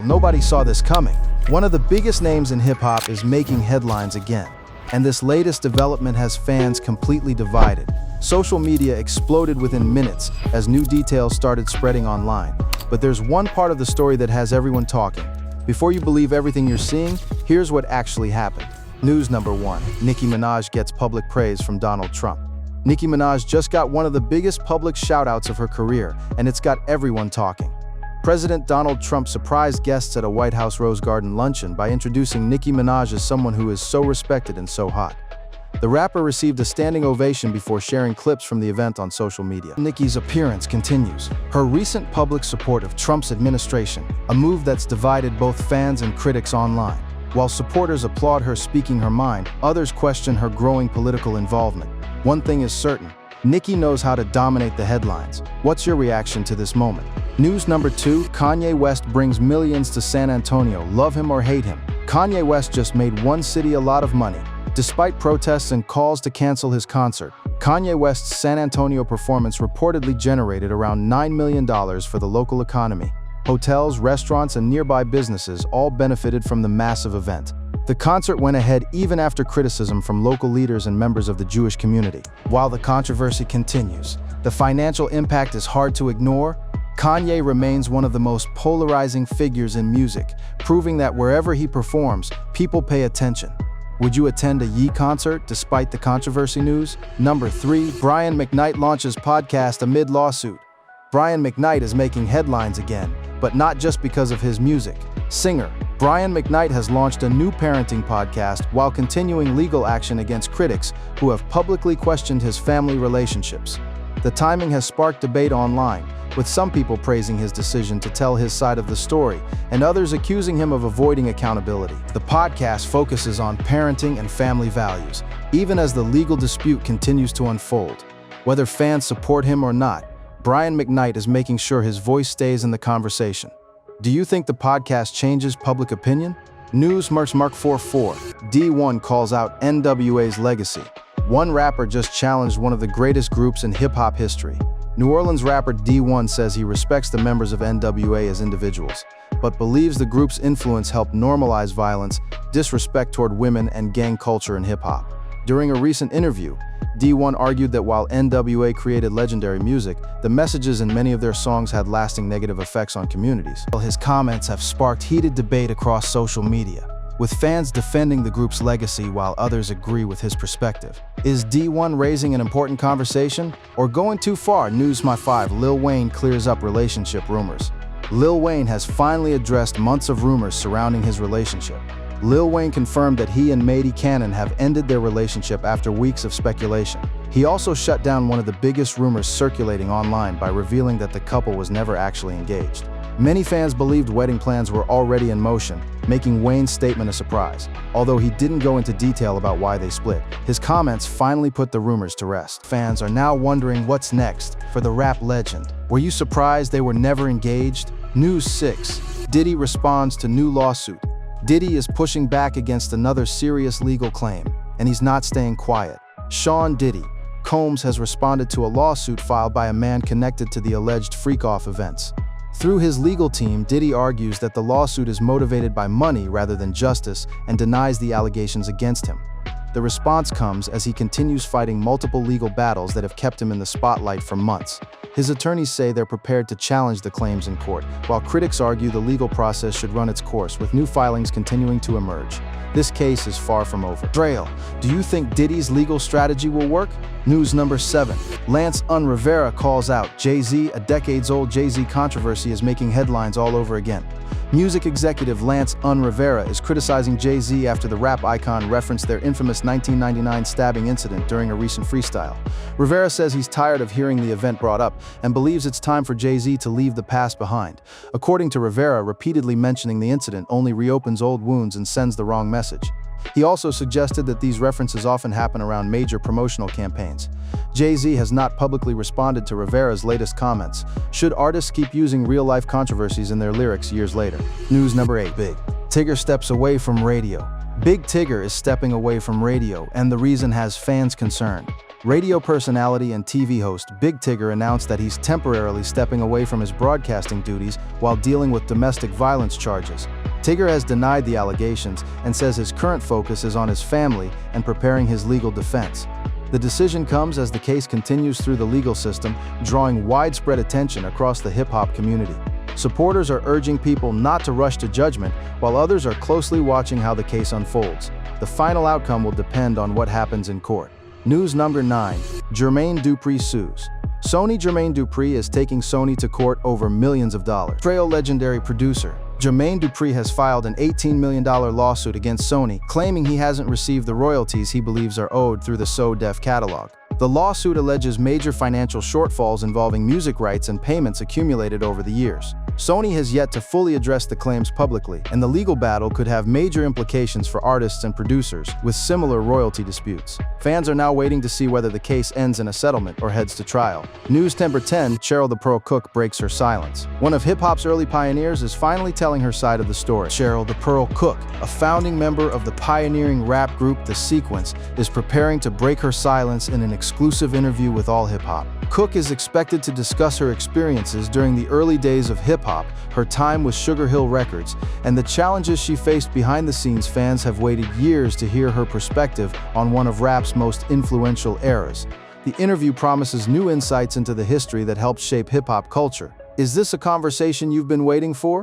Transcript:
Nobody saw this coming. One of the biggest names in hip-hop is making headlines again. And this latest development has fans completely divided. Social media exploded within minutes as new details started spreading online. But there's one part of the story that has everyone talking. Before you believe everything you're seeing, here's what actually happened. News number 1. Nicki Minaj gets public praise from Donald Trump. Nicki Minaj just got one of the biggest public shout-outs of her career, and it's got everyone talking. President Donald Trump surprised guests at a White House Rose Garden luncheon by introducing Nicki Minaj as someone who is so respected and so hot. The rapper received a standing ovation before sharing clips from the event on social media. Nicki's appearance continues. Her recent public support of Trump's administration, a move that's divided both fans and critics online. While supporters applaud her speaking her mind, others question her growing political involvement. One thing is certain, Nicki knows how to dominate the headlines. What's your reaction to this moment? News number 2, Kanye West brings millions to San Antonio, love him or hate him. Kanye West just made one city a lot of money. Despite protests and calls to cancel his concert, Kanye West's San Antonio performance reportedly generated around $9 million for the local economy. Hotels, restaurants, and nearby businesses all benefited from the massive event. The concert went ahead even after criticism from local leaders and members of the Jewish community. While the controversy continues, the financial impact is hard to ignore. Kanye remains one of the most polarizing figures in music, proving that wherever he performs, people pay attention. Would you attend a Ye concert despite the controversy news? Number 3, Brian McKnight launches podcast amid lawsuit. Brian McKnight is making headlines again, but not just because of his music. Singer Brian McKnight has launched a new parenting podcast while continuing legal action against critics who have publicly questioned his family relationships. The timing has sparked debate online, with some people praising his decision to tell his side of the story and others accusing him of avoiding accountability. The podcast focuses on parenting and family values, even as the legal dispute continues to unfold. Whether fans support him or not, Brian McKnight is making sure his voice stays in the conversation. Do you think the podcast changes public opinion? News Mark 44. D1 calls out N.W.A.'s legacy. One rapper just challenged one of the greatest groups in hip-hop history. New Orleans rapper D1 says he respects the members of N.W.A. as individuals, but believes the group's influence helped normalize violence, disrespect toward women, and gang culture in hip-hop. During a recent interview, D1 argued that while N.W.A. created legendary music, the messages in many of their songs had lasting negative effects on communities. His comments have sparked heated debate across social media, with fans defending the group's legacy while others agree with his perspective. Is D1 raising an important conversation or going too far? News My 5. Lil Wayne clears up relationship rumors. Lil Wayne has finally addressed months of rumors surrounding his relationship. Lil Wayne confirmed that he and Maddie Cannon have ended their relationship after weeks of speculation. He also shut down one of the biggest rumors circulating online by revealing that the couple was never actually engaged. Many fans believed wedding plans were already in motion, making Wayne's statement a surprise. Although he didn't go into detail about why they split, his comments finally put the rumors to rest. Fans are now wondering what's next for the rap legend. Were you surprised they were never engaged? News 6. Diddy responds to new lawsuit. Diddy is pushing back against another serious legal claim, and he's not staying quiet. Sean Diddy Combs has responded to a lawsuit filed by a man connected to the alleged freak-off events. Through his legal team, Diddy argues that the lawsuit is motivated by money rather than justice and denies the allegations against him. The response comes as he continues fighting multiple legal battles that have kept him in the spotlight for months. His attorneys say they're prepared to challenge the claims in court, while critics argue the legal process should run its course, with new filings continuing to emerge. This case is far from over. Trail, do you think Diddy's legal strategy will work? News number 7. Rivera calls out Jay-Z. A decades-old Jay-Z controversy is making headlines all over again. Music executive Rivera is criticizing Jay-Z after the rap icon referenced their infamous 1999 stabbing incident during a recent freestyle. Rivera says he's tired of hearing the event brought up and believes it's time for Jay-Z to leave the past behind. According to Rivera, repeatedly mentioning the incident only reopens old wounds and sends the wrong message. He also suggested that these references often happen around major promotional campaigns. Jay-Z has not publicly responded to Rivera's latest comments. Should artists keep using real-life controversies in their lyrics years later? News number 8. Big Tigger steps away from radio. Big Tigger is stepping away from radio, and the reason has fans concerned. Radio personality and TV host Big Tigger announced that he's temporarily stepping away from his broadcasting duties while dealing with domestic violence charges. Tigger has denied the allegations and says his current focus is on his family and preparing his legal defense. The decision comes as the case continues through the legal system, drawing widespread attention across the hip-hop community. Supporters are urging people not to rush to judgment, while others are closely watching how the case unfolds. The final outcome will depend on what happens in court. News number 9. Jermaine Dupri sues. Jermaine Dupri is taking Sony to court over millions of dollars. Cheryl legendary producer Jermaine Dupri has filed an $18 million lawsuit against Sony, claiming he hasn't received the royalties he believes are owed through the So Def catalog. The lawsuit alleges major financial shortfalls involving music rights and payments accumulated over the years. Sony has yet to fully address the claims publicly, and the legal battle could have major implications for artists and producers with similar royalty disputes. Fans are now waiting to see whether the case ends in a settlement or heads to trial. News number 10. Cheryl the Pearl Cook breaks her silence. One of hip-hop's early pioneers is finally telling her side of the story. Cheryl the Pearl Cook, a founding member of the pioneering rap group The Sequence, is preparing to break her silence in an exclusive interview with All Hip Hop. Cook is expected to discuss her experiences during the early days of hip-hop, her time with Sugar Hill Records, and the challenges she faced behind the scenes. Fans have waited years to hear her perspective on one of rap's most influential eras. The interview promises new insights into the history that helped shape hip-hop culture. Is this a conversation you've been waiting for?